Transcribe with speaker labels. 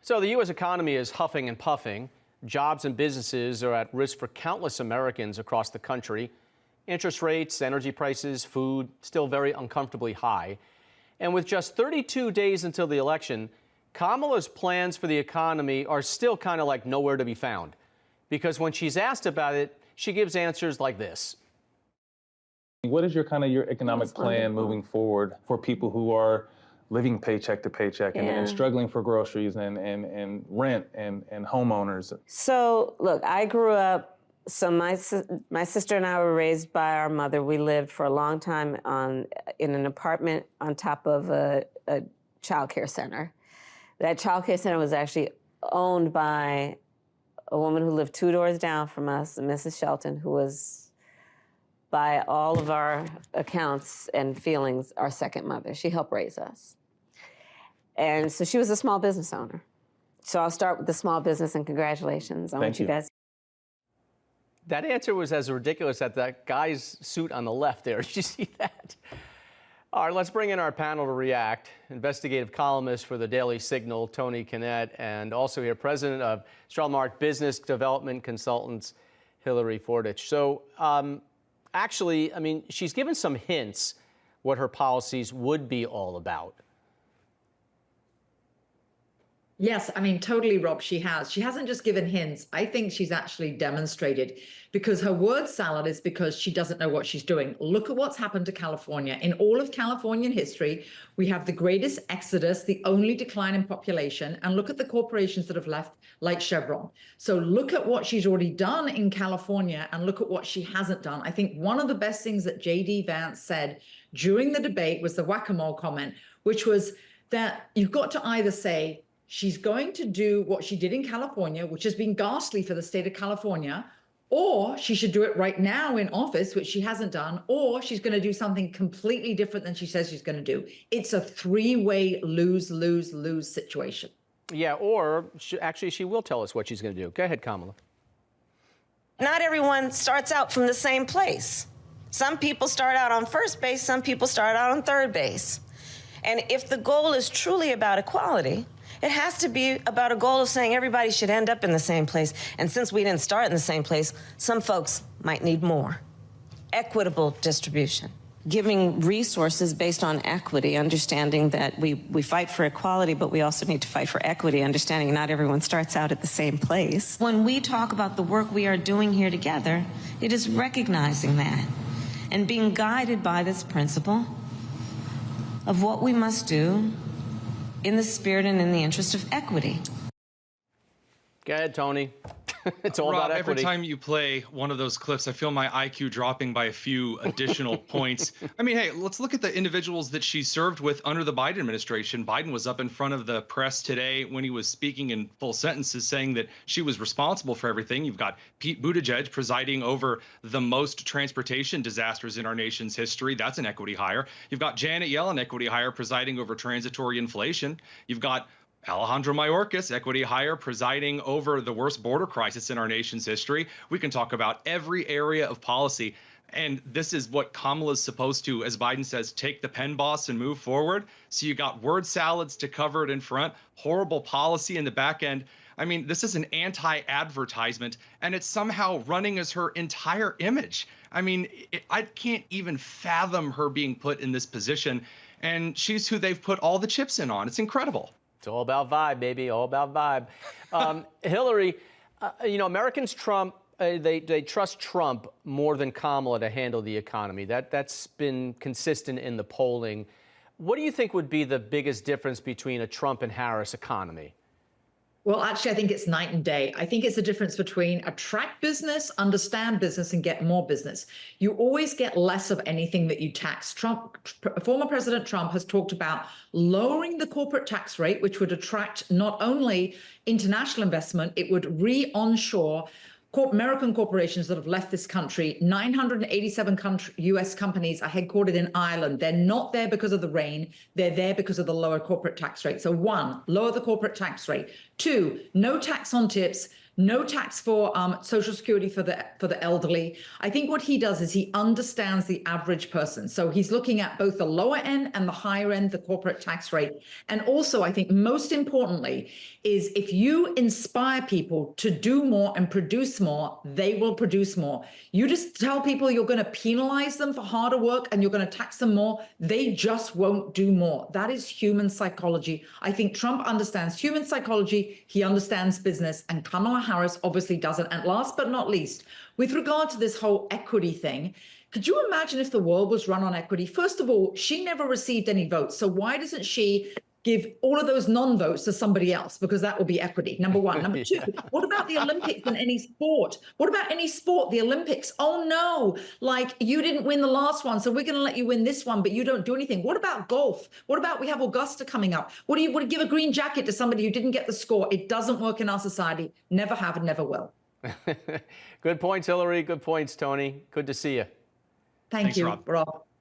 Speaker 1: So the U.S. economy is huffing and puffing. Jobs and businesses are at risk for countless Americans across the country. Interest rates, energy prices, food still very uncomfortably high. And with just 32 days until the election, Kamala's plans for the economy are still kind of like nowhere to be found. Because when she's asked about it, she gives answers like this.
Speaker 2: What is your economic plan moving forward for people who are living paycheck to paycheck and struggling for groceries and rent and homeowners?
Speaker 3: So, look, I grew up, so my sister and I were raised by our mother. We lived for a long time in an apartment on top of a child care center. That child care center was actually owned by a woman who lived 2 doors down from us, Mrs. Shelton, who was, by all of our accounts and feelings, our second mother. She helped raise us. And so she was a small business owner. So I'll start with the small business, and congratulations on what you guys.
Speaker 1: That answer was as ridiculous as that guy's suit on the left there. Did you see that? All right, let's bring in our panel to react. Investigative columnist for the Daily Signal, Toni Kinnett, and also here, president of Strelmark Business Development Consultants, Hillary Fordich. So, actually, I mean, she's given some hints what her policies would be all about.
Speaker 4: Yes, I mean, totally, Rob, she has. She hasn't just given hints. I think she's actually demonstrated, because her word salad is because she doesn't know what she's doing. Look at what's happened to California. In all of Californian history, we have the greatest exodus, the only decline in population, and look at the corporations that have left, like Chevron. So look at what she's already done in California and look at what she hasn't done. I think one of the best things that J.D. Vance said during the debate was the whack-a-mole comment, which was that you've got to either say, she's going to do what she did in California, which has been ghastly for the state of California, or she should do it right now in office, which she hasn't done, or she's going to do something completely different than she says she's going to do. It's a three-way lose, lose, lose situation.
Speaker 1: Yeah, or actually she will tell us what she's going to do. Go ahead, Kamala.
Speaker 5: Not everyone starts out from the same place. Some people start out on first base, some people start out on third base. And if the goal is truly about equality, it has to be about a goal of saying everybody should end up in the same place. And since we didn't start in the same place, some folks might need more. Equitable distribution. Giving resources based on equity, understanding that we fight for equality, but we also need to fight for equity, understanding not everyone starts out at the same place. When we talk about the work we are doing here together, it is recognizing that and being guided by this principle of what we must do in the spirit and in the interest of equity.
Speaker 1: Go ahead, Tony. It's all
Speaker 6: Rob,
Speaker 1: about equity.
Speaker 6: every time you play one of those clips, I feel my IQ dropping by a few additional points. I mean, hey, let's look at the individuals that she served with under the Biden administration. Biden was up in front of the press today when he was speaking in full sentences saying that she was responsible for everything. You've got Pete Buttigieg presiding over the most transportation disasters in our nation's history. That's an equity hire. You've got Janet Yellen, equity hire, presiding over transitory inflation. You've got Alejandro Mayorkas, equity hire, presiding over the worst border crisis in our nation's history. We can talk about every area of policy. And this is what Kamala's supposed to, as Biden says, take the pen boss and move forward. So you got word salads to cover it in front, horrible policy in the back end. I mean, this is an anti-advertisement, and it's somehow running as her entire image. I mean, I can't even fathom her being put in this position. And she's who they've put all the chips in on. It's incredible.
Speaker 1: It's all about vibe, baby, all about vibe. Hillary, you know, Americans they trust Trump more than Kamala to handle the economy. That's been consistent in the polling. What do you think would be the biggest difference between a Trump and Harris economy?
Speaker 4: Well, actually, I think it's night and day. I think it's the difference between attract business, understand business, and get more business. You always get less of anything that you tax. Former President Trump has talked about lowering the corporate tax rate, which would attract not only international investment, it would re-onshore American corporations that have left this country. 987 U.S. companies are headquartered in Ireland. They're not there because of the rain. They're there because of the lower corporate tax rate. So 1, lower the corporate tax rate. 2, no tax on tips. no tax for Social Security for the elderly. I think what he does is he understands the average person. So he's looking at both the lower end and the higher end, the corporate tax rate. And also, I think most importantly, is if you inspire people to do more and produce more, they will produce more. You just tell people you're going to penalize them for harder work and you're going to tax them more, they just won't do more. That is human psychology. I think Trump understands human psychology, he understands business, and Kamala Harris obviously doesn't. And last but not least, with regard to this whole equity thing, could you imagine if the world was run on equity? First of all, she never received any votes. So why doesn't she give all of those non-votes to somebody else? Because that would be equity, number one. Number two, what about the Olympics and any sport? What about any sport, the Olympics? Oh no, like you didn't win the last one, so we're going to let you win this one, but you don't do anything. What about golf? What about we have Augusta coming up? What do you give a green jacket to somebody who didn't get the score? It doesn't work in our society. Never have and never will.
Speaker 1: Good points, Hillary. Good points, Tony. Good to see you.
Speaker 4: Thank
Speaker 6: Thanks,
Speaker 4: you,
Speaker 6: Rob.
Speaker 4: Rob.